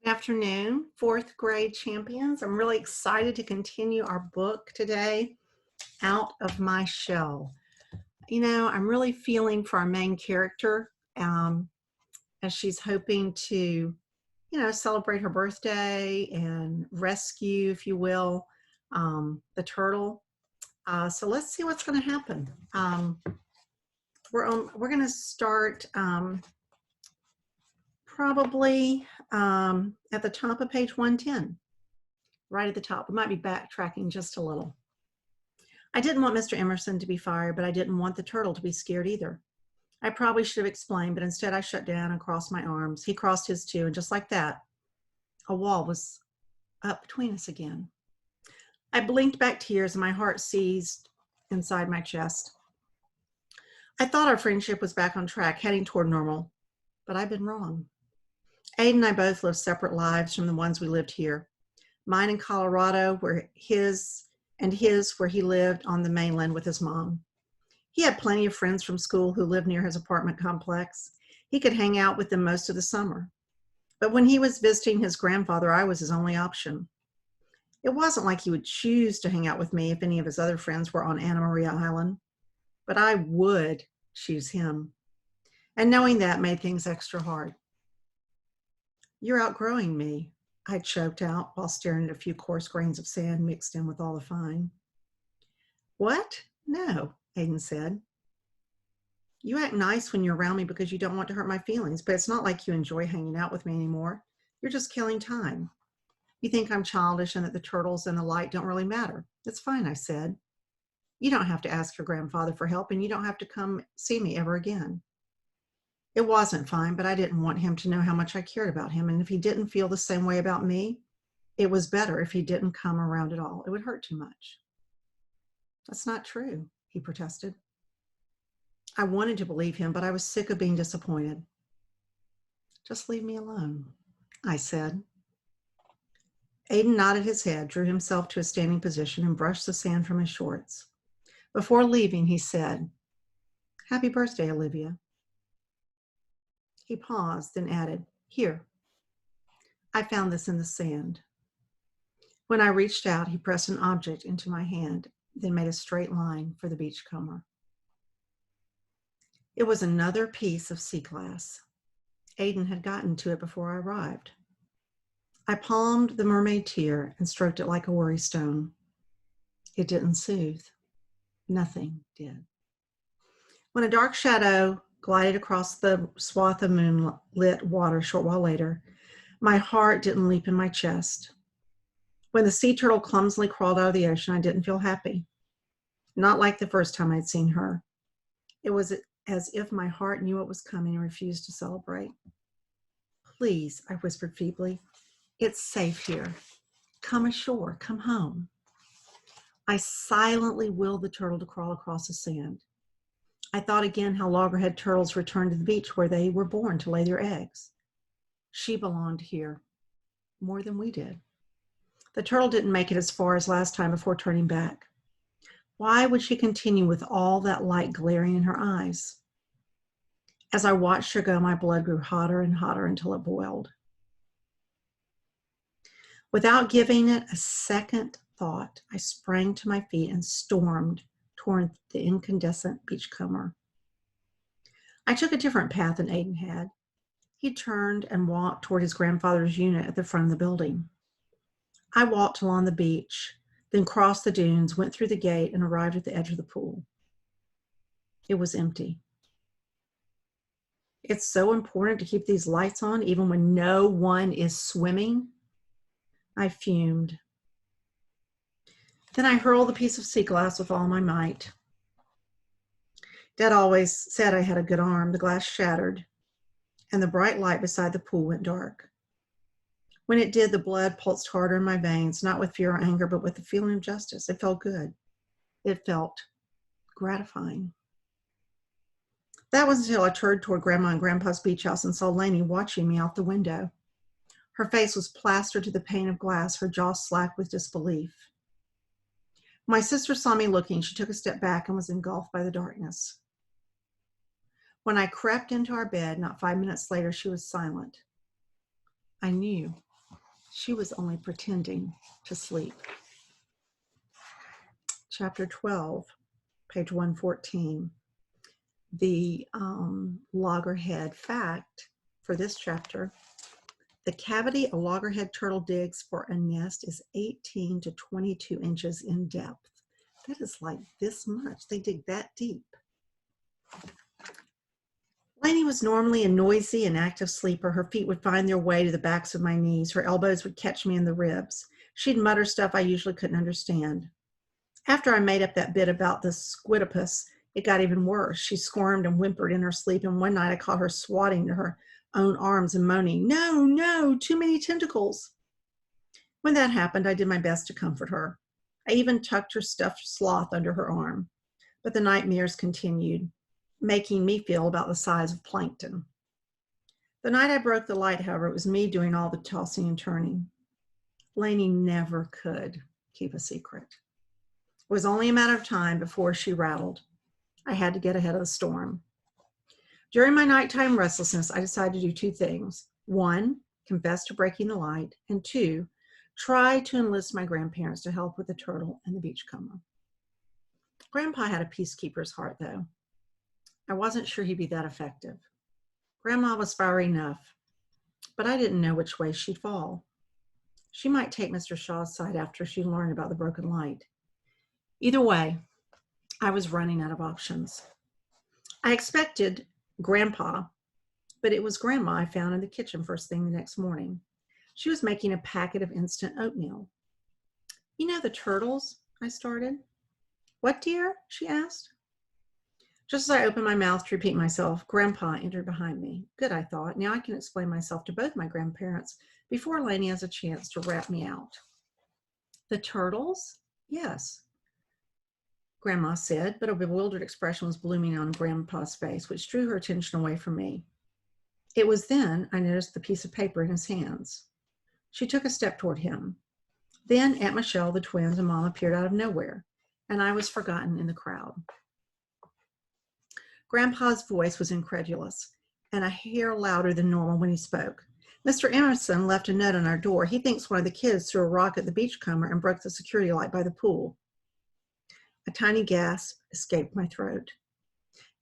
Afternoon, fourth grade champions. I'm really excited to continue our book today, Out of My Shell. You know, I'm really feeling for our main character as she's hoping to, celebrate her birthday and rescue, if you will, the turtle. So let's see what's going to happen. We're going to start probably at the top of page 110, right at the top. We might be backtracking just a little. I didn't want Mr. Emerson to be fired, but I didn't want the turtle to be scared either. I probably should have explained, but instead I shut down and crossed my arms. He crossed his too, and just like that, a wall was up between us again. I blinked back tears and my heart seized inside my chest. I thought our friendship was back on track, heading toward normal, but I've been wrong. Aiden and I both lived separate lives from the ones we lived here. Mine in Colorado, where his where he lived on the mainland with his mom. He had plenty of friends from school who lived near his apartment complex. He could hang out with them most of the summer. But when he was visiting his grandfather, I was his only option. It wasn't like he would choose to hang out with me if any of his other friends were on Anna Maria Island, but I would choose him. And knowing that made things extra hard. You're outgrowing me, I choked out while staring at a few coarse grains of sand mixed in with all the fine. What? No, Aiden said. You act nice when you're around me because you don't want to hurt my feelings, but it's not like you enjoy hanging out with me anymore. You're just killing time. You think I'm childish and that the turtles and the light don't really matter. It's fine, I said. You don't have to ask your grandfather for help, and you don't have to come see me ever again. It wasn't fine, but I didn't want him to know how much I cared about him, and if he didn't feel the same way about me, it was better if he didn't come around at all. It would hurt too much. That's not true, he protested. I wanted to believe him, but I was sick of being disappointed. Just leave me alone, I said. Aiden nodded his head, drew himself to a standing position, and brushed the sand from his shorts. Before leaving, he said, "Happy birthday, Olivia." He paused, then added, "Here, I found this in the sand." When I reached out, he pressed an object into my hand, then made a straight line for the beachcomber. It was another piece of sea glass. Aiden had gotten to it before I arrived. I palmed the mermaid tear and stroked it like a worry stone. It didn't soothe. Nothing did. When a dark shadow glided across the swath of moonlit water a short while later, my heart didn't leap in my chest. When the sea turtle clumsily crawled out of the ocean, I didn't feel happy. Not like the first time I'd seen her. It was as if my heart knew what was coming and refused to celebrate. "Please," I whispered feebly, "it's safe here. Come ashore, come home." I silently willed the turtle to crawl across the sand. I thought again how loggerhead turtles returned to the beach where they were born to lay their eggs. She belonged here more than we did. The turtle didn't make it as far as last time before turning back. Why would she continue with all that light glaring in her eyes? As I watched her go, my blood grew hotter and hotter until it boiled. Without giving it a second thought, I sprang to my feet and stormed toward the incandescent beachcomber. I took a different path than Aiden had. He turned and walked toward his grandfather's unit at the front of the building. I walked along the beach, then crossed the dunes, went through the gate, and arrived at the edge of the pool. It was empty. It's so important to keep these lights on even when no one is swimming. I fumed. Then I hurled the piece of sea glass with all my might. Dad always said I had a good arm. The glass shattered, and the bright light beside the pool went dark. When it did, the blood pulsed harder in my veins, not with fear or anger, but with the feeling of justice. It felt good. It felt gratifying. That was until I turned toward Grandma and Grandpa's beach house and saw Lainey watching me out the window. Her face was plastered to the pane of glass, her jaw slack with disbelief. My sister saw me looking. She took a step back and was engulfed by the darkness. When I crept into our bed, not 5 minutes later, she was silent. I knew She was only pretending to sleep. Chapter 12, page 114. The loggerhead fact for this chapter: the cavity a loggerhead turtle digs for a nest is 18 to 22 inches in depth. That is like this much. They dig that deep. Lainey was normally a noisy and active sleeper. Her feet would find their way to the backs of my knees. Her elbows would catch me in the ribs. She'd mutter stuff I usually couldn't understand. After I made up that bit about the squidopus, it got even worse. She squirmed and whimpered in her sleep, and one night I caught her swatting to her own arms and moaning, "No, no, too many tentacles." When that happened, I did my best to comfort her. I even tucked her stuffed sloth under her arm. But the nightmares continued, making me feel about the size of plankton. The night I broke the light, however, it was me doing all the tossing and turning. Lainey never could keep a secret. It was only a matter of time before she rattled. I had to get ahead of the storm. During my nighttime restlessness, I decided to do two things. One, confess to breaking the light, and two, try to enlist my grandparents to help with the turtle and the beachcomber. Grandpa had a peacekeeper's heart, though. I wasn't sure he'd be that effective. Grandma was fiery enough, but I didn't know which way she'd fall. She might take Mr. Shaw's side after she learned about the broken light. Either way, I was running out of options. I expected Grandpa, but it was Grandma I found in the kitchen first thing the next morning. She was making a packet of instant oatmeal. "You know the turtles?" I started. "What, dear?" she asked. Just as I opened my mouth to repeat myself, Grandpa entered behind me. Good, I thought. Now I can explain myself to both my grandparents before Lainey has a chance to rat me out. "The turtles?" "Yes," Grandma said, but a bewildered expression was blooming on Grandpa's face, which drew her attention away from me. It was then I noticed the piece of paper in his hands. She took a step toward him. Then Aunt Michelle, the twins, and Mom appeared out of nowhere, and I was forgotten in the crowd. Grandpa's voice was incredulous, and a hair louder than normal when he spoke. "Mr. Emerson left a note on our door. He thinks one of the kids threw a rock at the beachcomber and broke the security light by the pool." A tiny gasp escaped my throat.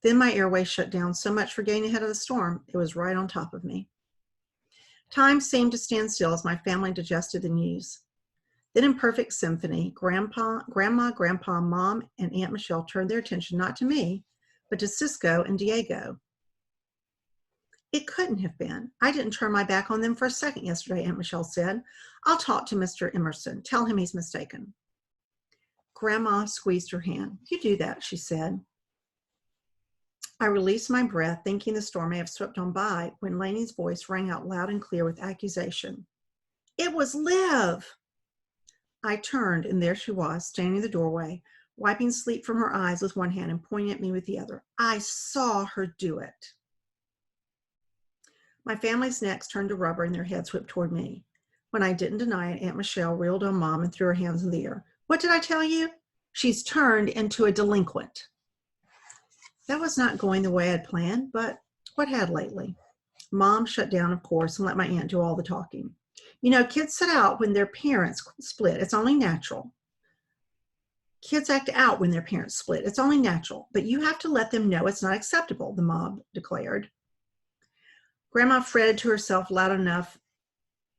Then my airway shut down. So much for getting ahead of the storm. It was right on top of me. Time seemed to stand still as my family digested the news. Then in perfect symphony, Grandma, Grandpa, Mom, and Aunt Michelle turned their attention not to me, but to Cisco and Diego. "It couldn't have been. I didn't turn my back on them for a second yesterday," Aunt Michelle said. "I'll talk to Mr. Emerson. Tell him he's mistaken." Grandma squeezed her hand. "You do that," she said. I released my breath, thinking the storm may have swept on by, when Lainey's voice rang out loud and clear with accusation. "It was Liv!" I turned, and there she was, standing in the doorway, wiping sleep from her eyes with one hand and pointing at me with the other. "I saw her do it." My family's necks turned to rubber and their heads whipped toward me. When I didn't deny it, Aunt Michelle reeled on Mom and threw her hands in the air. "What did I tell you? She's turned into a delinquent." That was not going the way I'd planned, but what had lately? Mom shut down, of course, and let my aunt do all the talking. "You know, kids sit out when their parents split. It's only natural. Kids act out when their parents split. It's only natural. But you have to let them know it's not acceptable," the mob declared. Grandma fretted to herself loud enough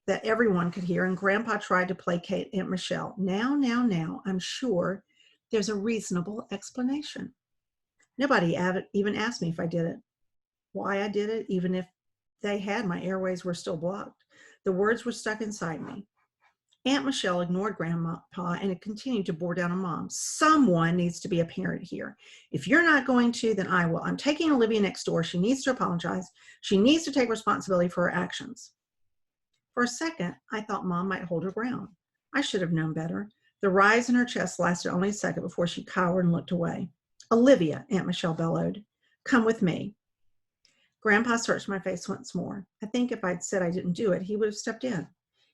that everyone could hear, and Grandpa tried to placate Aunt Michelle. Now, I'm sure there's a reasonable explanation. Nobody even asked me if I did it, why I did it, even if they had, my airways were still blocked. The words were stuck inside me. Aunt Michelle ignored Grandpa and it continued to bore down on Mom. "Someone needs to be a parent here. If you're not going to, then I will. I'm taking Olivia next door. She needs to apologize. She needs to take responsibility for her actions." For a second, I thought Mom might hold her ground. I should have known better. The rise in her chest lasted only a second before she cowered and looked away. "Olivia," Aunt Michelle bellowed, "come with me." Grandpa searched my face once more. I think if I'd said I didn't do it, he would have stepped in.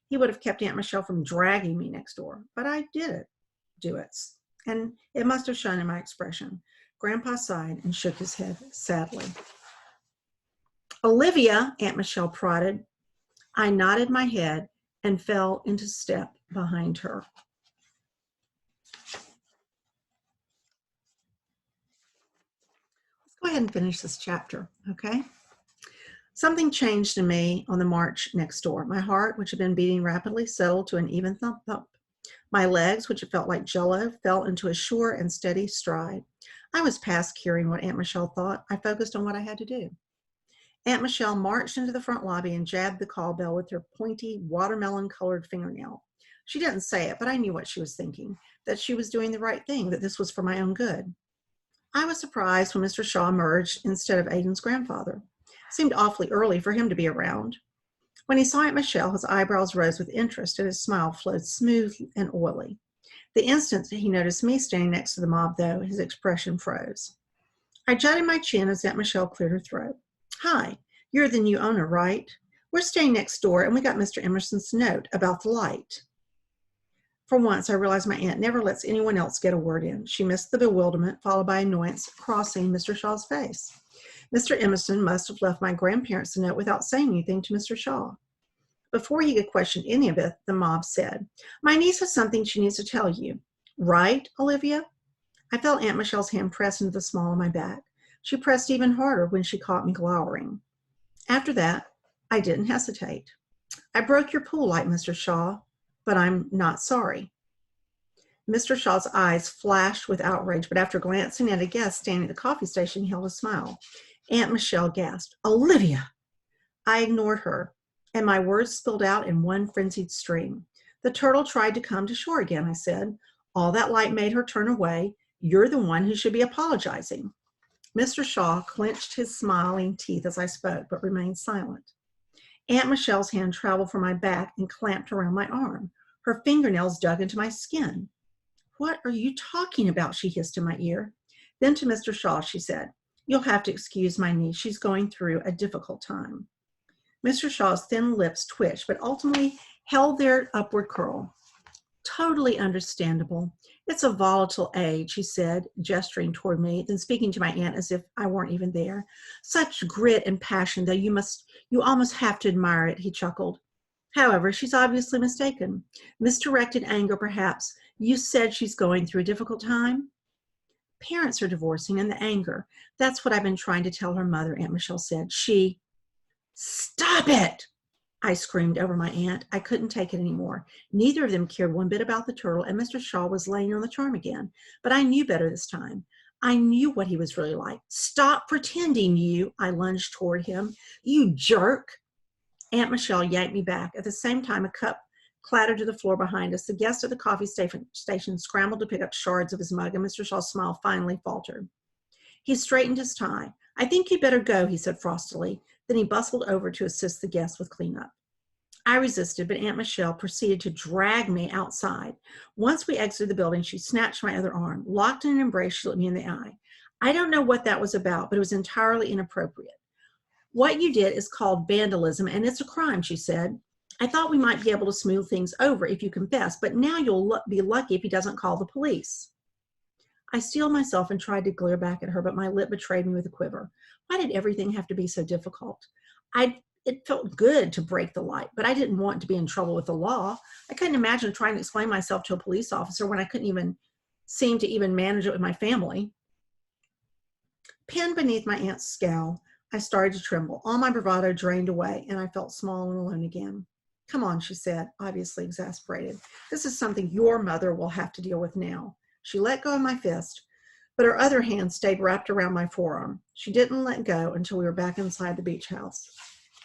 He would have kept Aunt Michelle from dragging me next door. But I did do it. And it must have shown in my expression. Grandpa sighed and shook his head sadly. "Olivia," Aunt Michelle prodded. I nodded my head and fell into step behind her. Let's go ahead and finish this chapter, okay? Something changed in me on the march next door. My heart, which had been beating rapidly, settled to an even thump-thump. My legs, which had felt like jello, fell into a sure and steady stride. I was past caring what Aunt Michelle thought. I focused on what I had to do. Aunt Michelle marched into the front lobby and jabbed the call bell with her pointy, watermelon-colored fingernail. She didn't say it, but I knew what she was thinking, that she was doing the right thing, that this was for my own good. I was surprised when Mr. Shaw emerged instead of Aiden's grandfather. It seemed awfully early for him to be around. When he saw Aunt Michelle, his eyebrows rose with interest and his smile flowed smooth and oily. The instant that he noticed me standing next to the mob, though, his expression froze. I jutted my chin as Aunt Michelle cleared her throat. Hi, you're the new owner, right? We're staying next door, and we got Mr. Emerson's note about the light. For once, I realized my aunt never lets anyone else get a word in. She missed the bewilderment, followed by annoyance, crossing Mr. Shaw's face. Mr. Emerson must have left my grandparents a note without saying anything to Mr. Shaw. Before he could question any of it, the mob said, "My niece has something she needs to tell you. Right, Olivia?" I felt Aunt Michelle's hand press into the small of my back. She pressed even harder when she caught me glowering. After that, I didn't hesitate. "I broke your pool light, Mr. Shaw, but I'm not sorry." Mr. Shaw's eyes flashed with outrage, but after glancing at a guest standing at the coffee station, he held a smile. Aunt Michelle gasped, "Olivia!" I ignored her, and my words spilled out in one frenzied stream. "The turtle tried to come to shore again," I said. "All that light made her turn away. You're the one who should be apologizing." Mr. Shaw clenched his smiling teeth as I spoke, but remained silent. Aunt Michelle's hand traveled from my back and clamped around my arm. Her fingernails dug into my skin. "What are you talking about?" she hissed in my ear. Then to Mr. Shaw, she said, "You'll have to excuse my niece. She's going through a difficult time." Mr. Shaw's thin lips twitched, but ultimately held their upward curl. "Totally understandable. It's a volatile age," he said, gesturing toward me, then speaking to my aunt as if I weren't even there. "Such grit and passion, though you almost have to admire it," he chuckled. "However, she's obviously mistaken. Misdirected anger, perhaps. You said she's going through a difficult time?" "Parents are divorcing, and the anger. That's what I've been trying to tell her mother," Aunt Michelle said. "Stop it!" I screamed over my aunt. I couldn't take it anymore. Neither of them cared one bit about the turtle, and Mr. Shaw was laying on the charm again. But I knew better this time. I knew what he was really like. "Stop pretending, you!" I lunged toward him. "You jerk!" Aunt Michelle yanked me back. At the same time, a cup clattered to the floor behind us. The guest at the coffee station scrambled to pick up shards of his mug, and Mr. Shaw's smile finally faltered. He straightened his tie. "I think you'd better go," he said frostily. Then he bustled over to assist the guest with cleanup. I resisted, but Aunt Michelle proceeded to drag me outside. Once we exited the building, she snatched my other arm. Locked in an embrace, she looked me in the eye. "I don't know what that was about, but it was entirely inappropriate. What you did is called vandalism, and it's a crime," she said. "I thought we might be able to smooth things over if you confess, but now you'll be lucky if he doesn't call the police." I steeled myself and tried to glare back at her, but my lip betrayed me with a quiver. Why did everything have to be so difficult? It felt good to break the light, but I didn't want to be in trouble with the law. I couldn't imagine trying to explain myself to a police officer when I couldn't even seem to even manage it with my family. Pinned beneath my aunt's scowl, I started to tremble. All my bravado drained away, and I felt small and alone again. "Come on," she said, obviously exasperated. "This is something your mother will have to deal with now." She let go of my fist, but her other hand stayed wrapped around my forearm. She didn't let go until we were back inside the beach house.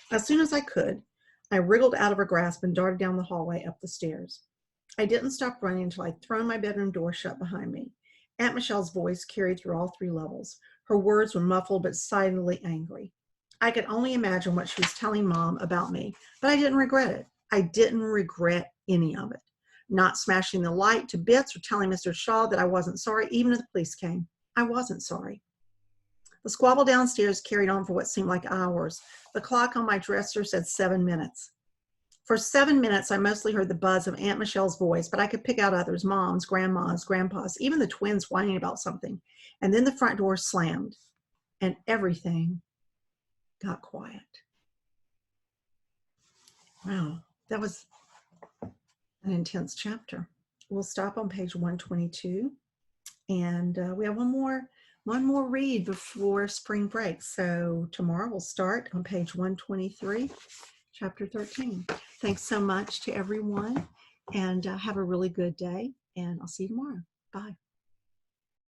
As soon as I could, I wriggled out of her grasp and darted down the hallway up the stairs. I didn't stop running until I'd thrown my bedroom door shut behind me. Aunt Michelle's voice carried through all 3 levels. Her words were muffled but silently angry. I could only imagine what she was telling Mom about me, but I didn't regret it. I didn't regret any of it. Not smashing the light to bits or telling Mr. Shaw that I wasn't sorry, even if the police came. I wasn't sorry. The squabble downstairs carried on for what seemed like hours. The clock on my dresser said 7 minutes. For 7 minutes, I mostly heard the buzz of Aunt Michelle's voice, but I could pick out others, Moms, Grandmas, Grandpas, even the twins whining about something. And then the front door slammed, and everything got quiet. Wow, that was an intense chapter. We'll stop on page 122, and we have one more read before spring break. So tomorrow we'll start on page 123, chapter 13. Thanks so much to everyone, and have a really good day, and I'll see you tomorrow. Bye.